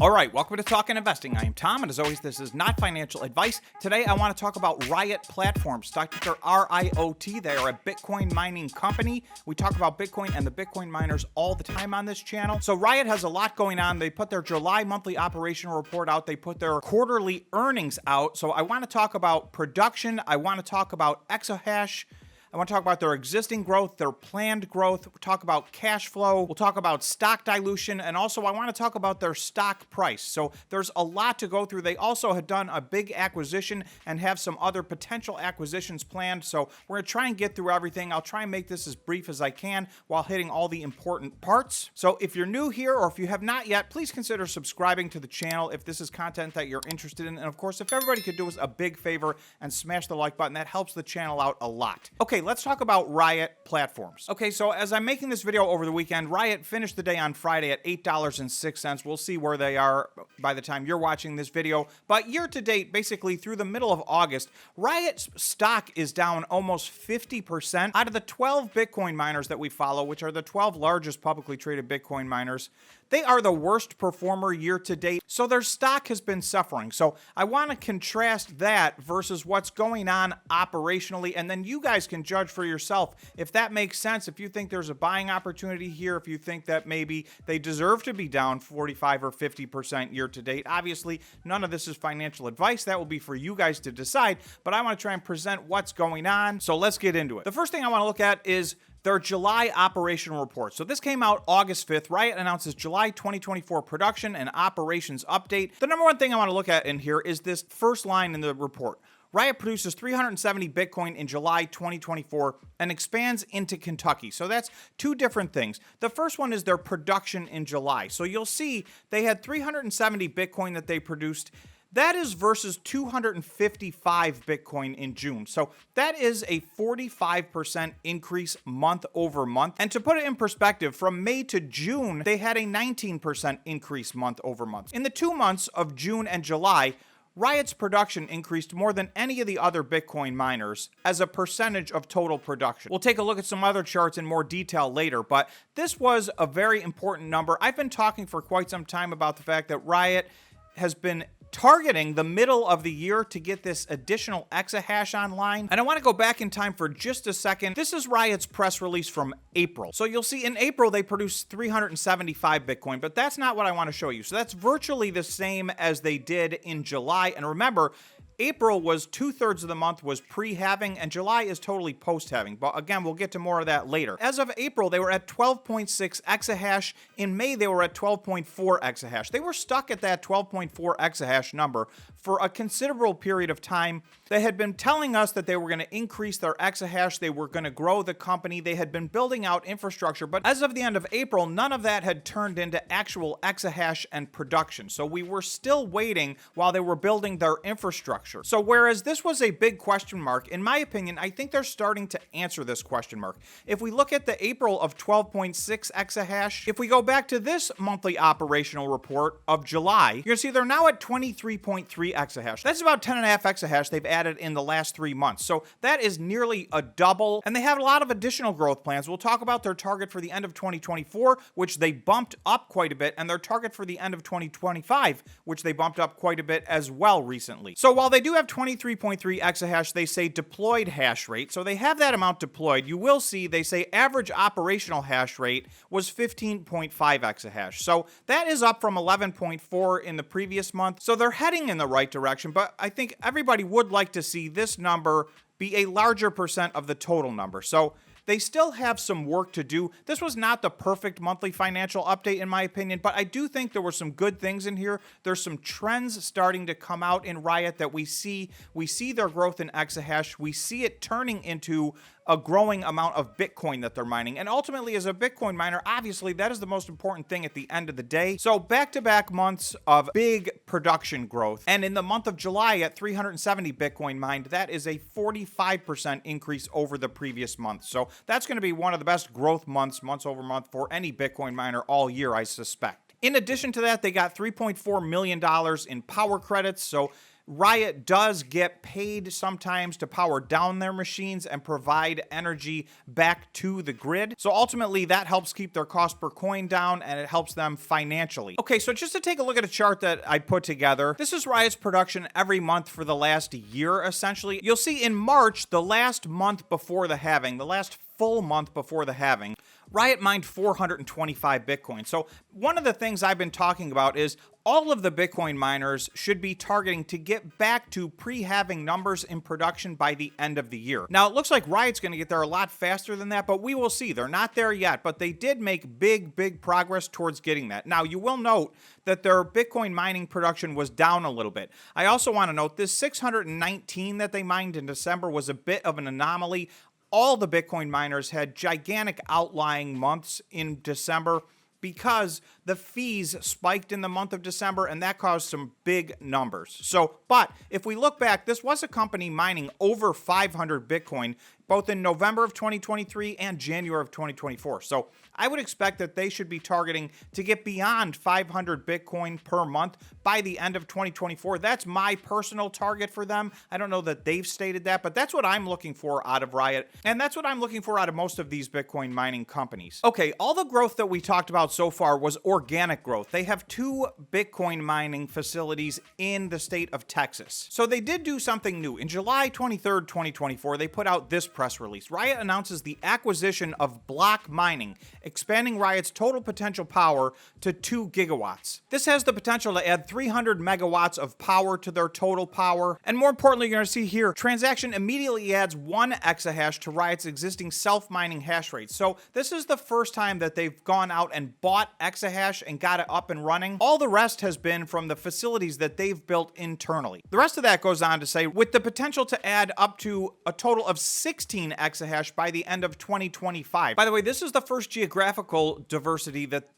All right, welcome to Talking Investing. I am Tom, and as always, this is not financial advice. Today, I want to talk about Riot Platforms, stock ticker RIOT. They are a Bitcoin mining company. We talk about Bitcoin and the Bitcoin miners all the time on this channel. So Riot has a lot going on. They put their July monthly operational report out. They put their quarterly earnings out. So I want to talk about production. I want to talk about exahash. I want to talk about their existing growth, their planned growth. We'll talk about cash flow. We'll talk about stock dilution. And also, I want to talk about their stock price. So there's a lot to go through. They also had done a big acquisition and have some other potential acquisitions planned. So we're going to try and get through everything. I'll try and make this as brief as I can while hitting all the important parts. So if you're new here or if you have not yet, please consider subscribing to the channel if this is content that you're interested in. And of course, if everybody could do us a big favor and smash the like button, that helps the channel out a lot. Okay, let's talk about Riot Platforms. Okay, so as I'm making this video over the weekend, Riot finished the day on Friday at $8.06. We'll see where they are by the time you're watching this video. But year to date, basically through the middle of August, Riot's stock is down almost 50%. Out of the 12 Bitcoin miners that we follow, which are the 12 largest publicly traded Bitcoin miners, they are the worst performer year to date, so their stock has been suffering. So I want to contrast that versus what's going on operationally, and then you guys can judge for yourself if that makes sense, if you think there's a buying opportunity here, if you think that maybe they deserve to be down 45 or 50% year to date. Obviously, none of this is financial advice. That will be for you guys to decide, but I want to try and present what's going on, so let's get into it. The first thing I want to look at is their July operational report. So this came out August 5th. Riot announces July 2024 production and operations update. The number one thing I want to look at in here is this first line in the report. Riot produces 370 Bitcoin in July 2024 and expands into Kentucky. So that's two different things. The first one is their production in July. So you'll see they had 370 Bitcoin that they produced. That is versus 255 Bitcoin in June. So that is a 45% increase month over month. And to put it in perspective, from May to June, they had a 19% increase month over month. In the 2 months of June and July, Riot's production increased more than any of the other Bitcoin miners as a percentage of total production. We'll take a look at some other charts in more detail later, but this was a very important number. I've been talking for quite some time about the fact that Riot has been targeting the middle of the year to get this additional exahash online. And I want to go back in time for just a second. This is Riot's press release from April. So you'll see in April, they produced 375 Bitcoin, but that's not what I want to show you. So that's virtually the same as they did in July. And remember, April was 2/3 of the month was pre-halving, and July is totally post-halving. But again, we'll get to more of that later. As of April, they were at 12.6 exahash. In May, they were at 12.4 exahash. They were stuck at that 12.4 exahash number for a considerable period of time. They had been telling us that they were going to increase their exahash. They were going to grow the company. They had been building out infrastructure. But as of the end of April, none of that had turned into actual exahash and production. So we were still waiting while they were building their infrastructure. So whereas this was a big question mark, in my opinion, I think they're starting to answer this question mark. If we look at the April of 12.6 exahash, if we go back to this monthly operational report of July, you're going to see they're now at 23.3 exahash. That's about 10.5 exahash they've added in the last 3 months. So that is nearly a double, and they have a lot of additional growth plans. We'll talk about their target for the end of 2024, which they bumped up quite a bit, and their target for the end of 2025, which they bumped up quite a bit as well recently. So while they do have 23.3 exahash, they say deployed hash rate. So they have that amount deployed. You will see they say average operational hash rate was 15.5 exahash. So that is up from 11.4 in the previous month. So they're heading in the right direction, but I think everybody would like to see this number be a larger percent of the total number. So they still have some work to do. This was not the perfect monthly financial update, in my opinion, but I do think there were some good things in here. There's some trends starting to come out in Riot that we see. We see their growth in exahash. We see it turning into a growing amount of Bitcoin that they're mining. And ultimately, as a Bitcoin miner, obviously, that is the most important thing at the end of the day. So back-to-back months of big production growth. And in the month of July at 370 Bitcoin mined, that is a 45% increase over the previous month. So that's going to be one of the best growth months over month for any Bitcoin miner all year, I suspect. In addition to that, they got $3.4 million in power credits. So Riot does get paid sometimes to power down their machines and provide energy back to the grid. So ultimately, that helps keep their cost per coin down, and it helps them financially. Okay, so just to take a look at a chart that I put together, this is Riot's production every month for the last year, essentially. You'll see in March, the last month before the halving, the last full month before the halving, Riot mined 425 Bitcoin. So one of the things I've been talking about is all of the Bitcoin miners should be targeting to get back to pre-halving numbers in production by the end of the year. Now, it looks like Riot's going to get there a lot faster than that, but we will see. They're not there yet, but they did make big progress towards getting that. Now, you will note that their Bitcoin mining production was down a little bit. I also want to note this 619 that they mined in December was a bit of an anomaly. All the Bitcoin miners had gigantic outlying months in December because the fees spiked in the month of December, and that caused some big numbers. So, but if we look back, this was a company mining over 500 Bitcoin, both in November of 2023 and January of 2024. So I would expect that they should be targeting to get beyond 500 Bitcoin per month by the end of 2024. That's my personal target for them. I don't know that they've stated that, but that's what I'm looking for out of Riot, and that's what I'm looking for out of most of these Bitcoin mining companies. Okay, all the growth that we talked about so far was organic growth. They have 2 Bitcoin mining facilities in the state of Texas. So they did do something new. In July 23rd, 2024, they put out this press release. Riot announces the acquisition of Block Mining, expanding Riot's total potential power to 2 gigawatts. This has the potential to add 300 megawatts of power to their total power. And more importantly, you're going to see here, transaction immediately adds 1 exahash to Riot's existing self-mining hash rate. So this is the first time that they've gone out and bought exahash and got it up and running. All the rest has been from the facilities that they've built internally. The rest of that goes on to say, with the potential to add up to a total of 16 exahash by the end of 2025. By the way, this is the first geographical diversity that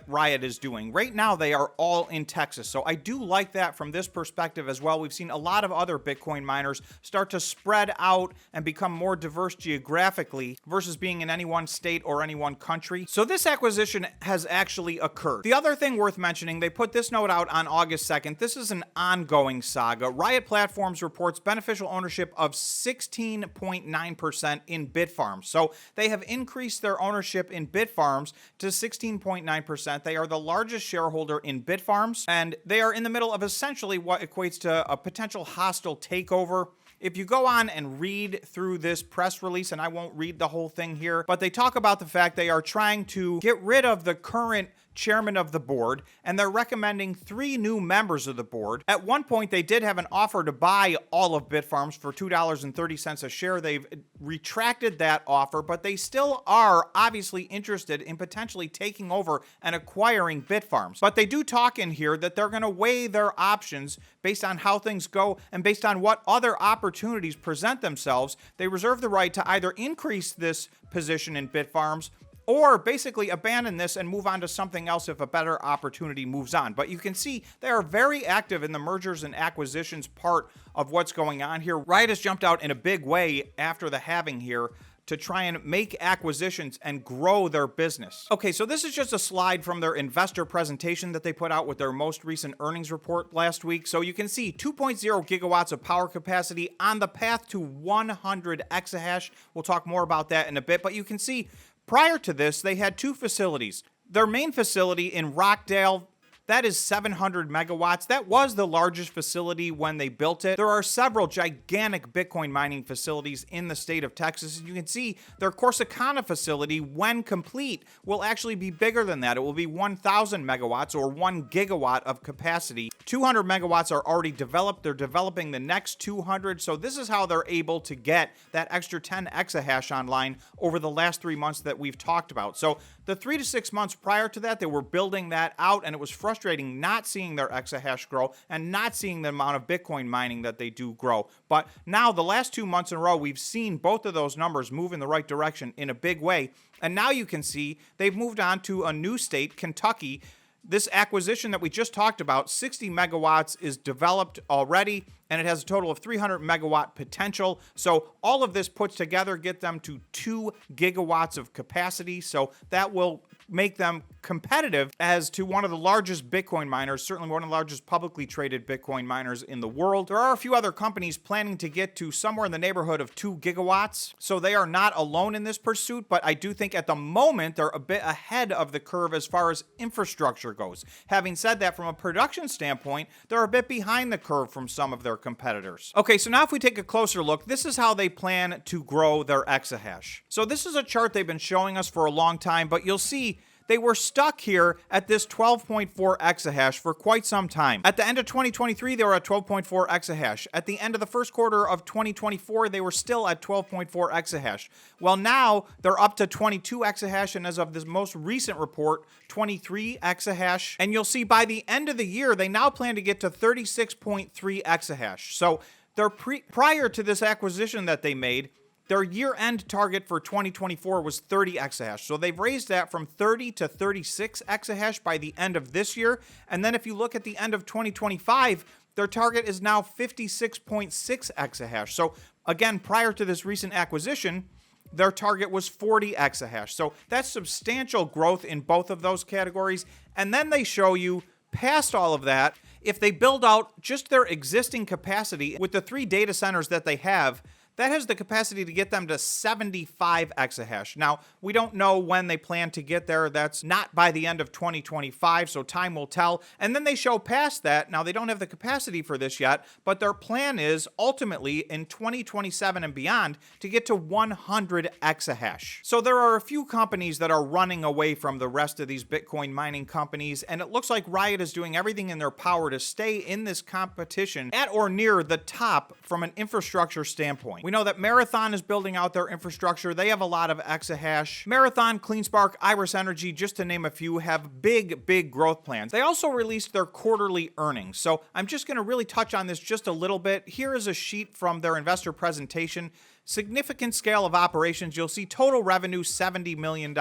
Riot is doing. Right now, they are all in Texas. So I do like that from this perspective as well. We've seen a lot of other Bitcoin miners start to spread out and become more diverse geographically versus being in any one state or any one country. So this acquisition has actually occurred. The other thing worth mentioning, they put this note out on August 2nd. This is an ongoing saga. Riot Platforms reports beneficial ownership of 16.9% in Bitfarms. So they have increased their ownership in Bitfarms to 16.9%. They are the largest shareholder in Bitfarms, and they are in the middle of essentially what equates to a potential hostile takeover. If you go on and read through this press release, and I won't read the whole thing here, but they talk about the fact they are trying to get rid of the current chairman of the board, and they're recommending 3 new members of the board. At one point, they did have an offer to buy all of Bitfarms for $2.30 a share. They've retracted that offer, but they still are obviously interested in potentially taking over and acquiring Bitfarms. But they do talk in here that they're going to weigh their options based on how things go and based on what other opportunities present themselves. They reserve the right to either increase this position in Bitfarms or basically abandon this and move on to something else if a better opportunity moves on. But you can see they are very active in the mergers and acquisitions part of what's going on here. Riot has jumped out in a big way after the halving here to try and make acquisitions and grow their business. Okay, so this is just a slide from their investor presentation that they put out with their most recent earnings report last week. So you can see 2.0 gigawatts of power capacity on the path to 100 exahash. We'll talk more about that in a bit, but you can see prior to this, they had 2 facilities. Their main facility in Rockdale, that is 700 megawatts. That was the largest facility when they built it. There are several gigantic Bitcoin mining facilities in the state of Texas. You can see their Corsicana facility, when complete, will actually be bigger than that. It will be 1,000 megawatts or 1 gigawatt of capacity. 200 megawatts are already developed. They're developing the next 200. So this is how they're able to get that extra 10 exahash online over the last 3 months that we've talked about. So the 3 to 6 months prior to that, they were building that out, and it was frustrating not seeing their exahash grow and not seeing the amount of Bitcoin mining that they do grow. But now the last 2 months in a row, we've seen both of those numbers move in the right direction in a big way. And now you can see they've moved on to a new state, Kentucky. This acquisition that we just talked about, 60 megawatts, is developed already, and it has a total of 300 megawatt potential. So all of this puts together get them to 2 gigawatts of capacity. So that will make them competitive as to one of the largest Bitcoin miners, certainly one of the largest publicly traded Bitcoin miners in the world. There are a few other companies planning to get to somewhere in the neighborhood of 2 gigawatts, so they are not alone in this pursuit, but I do think at the moment they're a bit ahead of the curve as far as infrastructure goes. Having said that, from a production standpoint, they're a bit behind the curve from some of their competitors. Okay, so now if we take a closer look, this is how they plan to grow their exahash. So this is a chart they've been showing us for a long time, but you'll see they were stuck here at this 12.4 exahash for quite some time. At the end of 2023, they were at 12.4 exahash. At the end of the first quarter of 2024, they were still at 12.4 exahash. Well, now they're up to 22 exahash, and as of this most recent report, 23 exahash. And you'll see by the end of the year, they now plan to get to 36.3 exahash. So they're prior to this acquisition that they made, their year-end target for 2024 was 30 exahash. So they've raised that from 30 to 36 exahash by the end of this year. And then if you look at the end of 2025, their target is now 56.6 exahash. So again, prior to this recent acquisition, their target was 40 exahash. So that's substantial growth in both of those categories. And then they show you past all of that, if they build out just their existing capacity with the 3 data centers that they have, that has the capacity to get them to 75 exahash. Now, we don't know when they plan to get there. That's not by the end of 2025, so time will tell. And then they show past that. Now, they don't have the capacity for this yet, but their plan is ultimately in 2027 and beyond to get to 100 exahash. So there are a few companies that are running away from the rest of these Bitcoin mining companies, and it looks like Riot is doing everything in their power to stay in this competition at or near the top from an infrastructure standpoint. We know that Marathon is building out their infrastructure. They have a lot of exahash. Marathon, CleanSpark, Iris Energy, just to name a few, have big growth plans. They also released their quarterly earnings. So I'm just going to really touch on this just a little bit. Here is a sheet from their investor presentation. Significant scale of operations. You'll see total revenue, $70 million.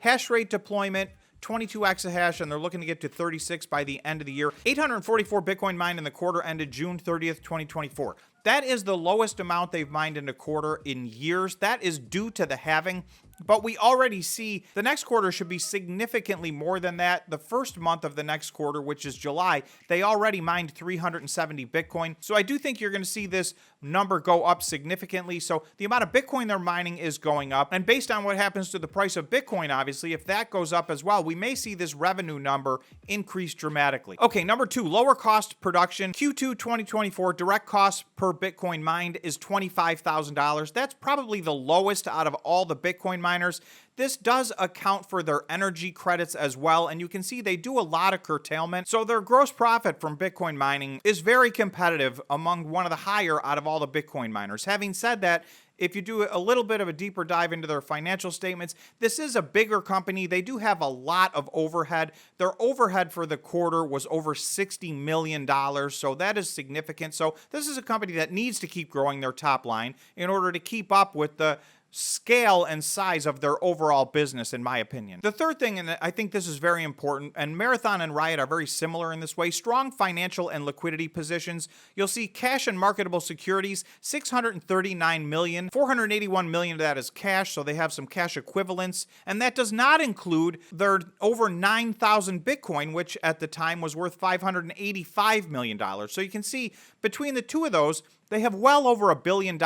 Hash rate deployment, 22 exahash, and they're looking to get to 36 by the end of the year. 844 Bitcoin mined in the quarter ended June 30th, 2024. That is the lowest amount they've mined in a quarter in years. That is due to the halving, but we already see the next quarter should be significantly more than that. The first month of the next quarter, which is July, they already mined 370 Bitcoin. So I do think you're going to see this number go up significantly. So the amount of Bitcoin they're mining is going up. And based on what happens to the price of Bitcoin, obviously, if that goes up as well, we may see this revenue number increase dramatically. Okay, number 2, lower cost production. Q2 2024 direct costs per Bitcoin mined is $25,000. That's probably the lowest out of all the Bitcoin miners. This does account for their energy credits as well, and you can see they do a lot of curtailment. So their gross profit from Bitcoin mining is very competitive among one of the higher out of all the Bitcoin miners. Having said that, if you do a little bit of a deeper dive into their financial statements, this is a bigger company. They do have a lot of overhead. Their overhead for the quarter was over $60 million, so that is significant. So this is a company that needs to keep growing their top line in order to keep up with the scale and size of their overall business, in my opinion. The third thing, and I think this is very important, and Marathon and Riot are very similar in this way, strong financial and liquidity positions. You'll see cash and marketable securities, $639 million. $481 million of that is cash, so they have some cash equivalents, and that does not include their over 9,000 Bitcoin, which at the time was worth $585 million. So you can see between the two of those, they have well over $1 billion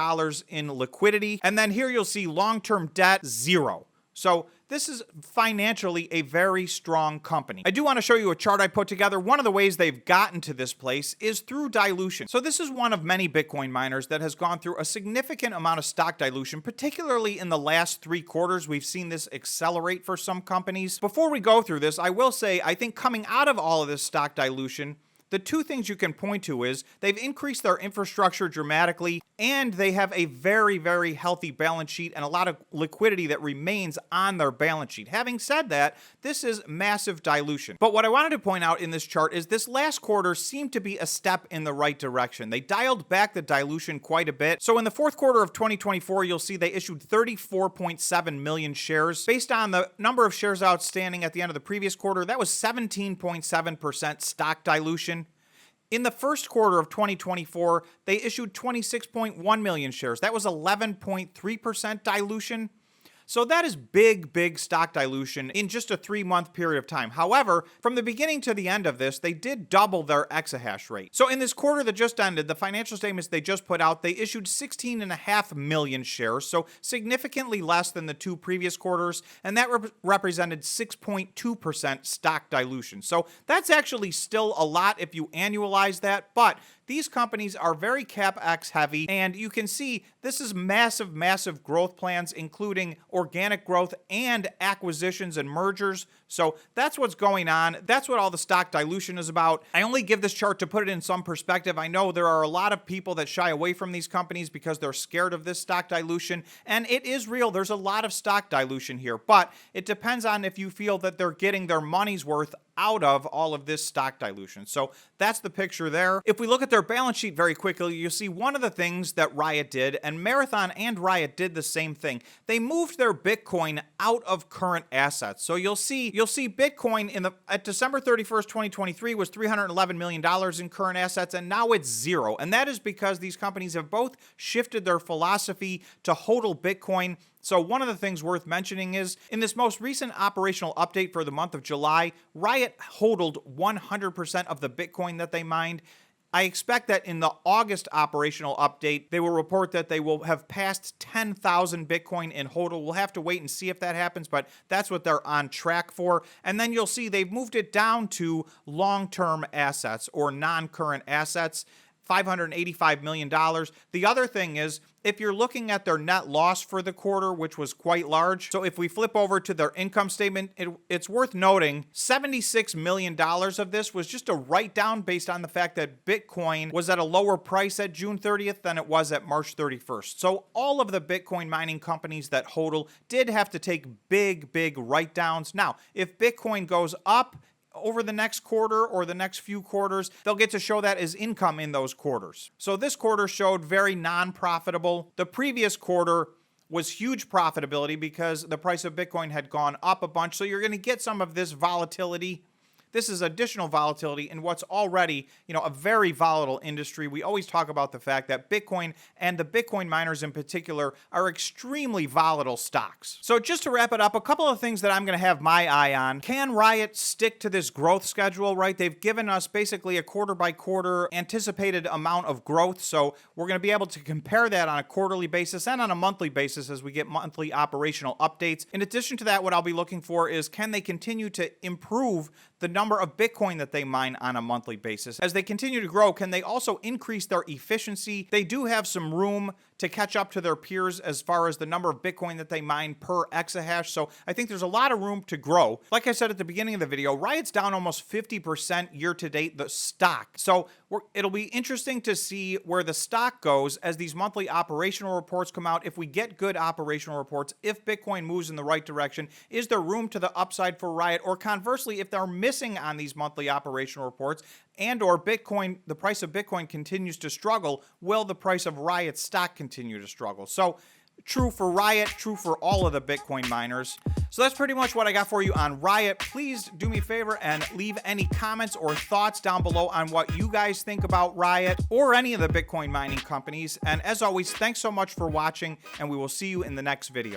in liquidity. And then here you'll see long-term debt, 0. So this is financially a very strong company. I do want to show you a chart I put together. One of the ways they've gotten to this place is through dilution. So this is one of many Bitcoin miners that has gone through a significant amount of stock dilution, particularly in the last 3 quarters. We've seen this accelerate for some companies. Before we go through this, I will say, I think coming out of all of this stock dilution, the 2 things you can point to is they've increased their infrastructure dramatically, and they have a very healthy balance sheet and a lot of liquidity that remains on their balance sheet. Having said that, this is massive dilution. But what I wanted to point out in this chart is this last quarter seemed to be a step in the right direction. They dialed back the dilution quite a bit. So in the fourth quarter of 2024, you'll see they issued 34.7 million shares. Based on the number of shares outstanding at the end of the previous quarter, that was 17.7% stock dilution. In the first quarter of 2024, they issued 26.1 million shares. That was 11.3% dilution. So that is big stock dilution in just a 3-month period of time. However, from the beginning to the end of this, they did double their exahash rate. So in this quarter that just ended, the financial statements they just put out, they issued 16.5 million shares, so significantly less than the 2 previous quarters, and that represented 6.2% stock dilution. So that's actually still a lot if you annualize that, but these companies are very CapEx heavy, and you can see this is massive growth plans, including organic growth and acquisitions and mergers. So that's what's going on. That's what all the stock dilution is about. I only give this chart to put it in some perspective. I know there are a lot of people that shy away from these companies because they're scared of this stock dilution, and it is real. There's a lot of stock dilution here, but it depends on if you feel that they're getting their money's worth out of all of this stock dilution. So that's the picture there. If we look at their balance sheet very quickly, you'll see one of the things that Riot did, and Marathon and Riot did the same thing. They moved their Bitcoin out of current assets. So you'll see Bitcoin at December 31st, 2023 was $311 million in current assets, and now it's zero. And that is because these companies have both shifted their philosophy to HODL Bitcoin. So one of the things worth mentioning is, in this most recent operational update for the month of July, Riot HODLed 100% of the Bitcoin that they mined. I expect that in the August operational update, they will report that they will have passed 10,000 Bitcoin in HODL. We'll have to wait and see if that happens, but that's what they're on track for. And then you'll see they've moved it down to long-term assets or non-current assets. $585 million. The other thing is, if you're looking at their net loss for the quarter, which was quite large, so if we flip over to their income statement, it's worth noting $76 million of this was just a write-down based on the fact that Bitcoin was at a lower price at June 30th than it was at March 31st. So all of the Bitcoin mining companies that HODL did have to take big write-downs. Now, if Bitcoin goes up over the next quarter or the next few quarters, they'll get to show that as income in those quarters. So this quarter showed very non-profitable. The previous quarter was huge profitability because the price of Bitcoin had gone up a bunch. So you're going to get some of this volatility. This is additional volatility in what's already, a very volatile industry. We always talk about the fact that Bitcoin and the Bitcoin miners in particular are extremely volatile stocks. So just to wrap it up, a couple of things that I'm going to have my eye on. Can Riot stick to this growth schedule, right? They've given us basically a quarter by quarter anticipated amount of growth. So we're going to be able to compare that on a quarterly basis and on a monthly basis as we get monthly operational updates. In addition to that, what I'll be looking for is, can they continue to improve the number of Bitcoin that they mine on a monthly basis? As they continue to grow, can they also increase their efficiency? They do have some room to catch up to their peers as far as the number of Bitcoin that they mine per exahash. So I think there's a lot of room to grow. Like I said at the beginning of the video, Riot's down almost 50% year to date, the stock. So it'll be interesting to see where the stock goes as these monthly operational reports come out. If we get good operational reports, if Bitcoin moves in the right direction, is there room to the upside for Riot? Or conversely, if they're missing on these monthly operational reports and or Bitcoin, the price of Bitcoin continues to struggle, will the price of Riot stock continue to struggle? So true for Riot, true for all of the Bitcoin miners. So that's pretty much what I got for you on Riot. Please do me a favor and leave any comments or thoughts down below on what you guys think about Riot or any of the Bitcoin mining companies. And as always, thanks so much for watching, and we will see you in the next video.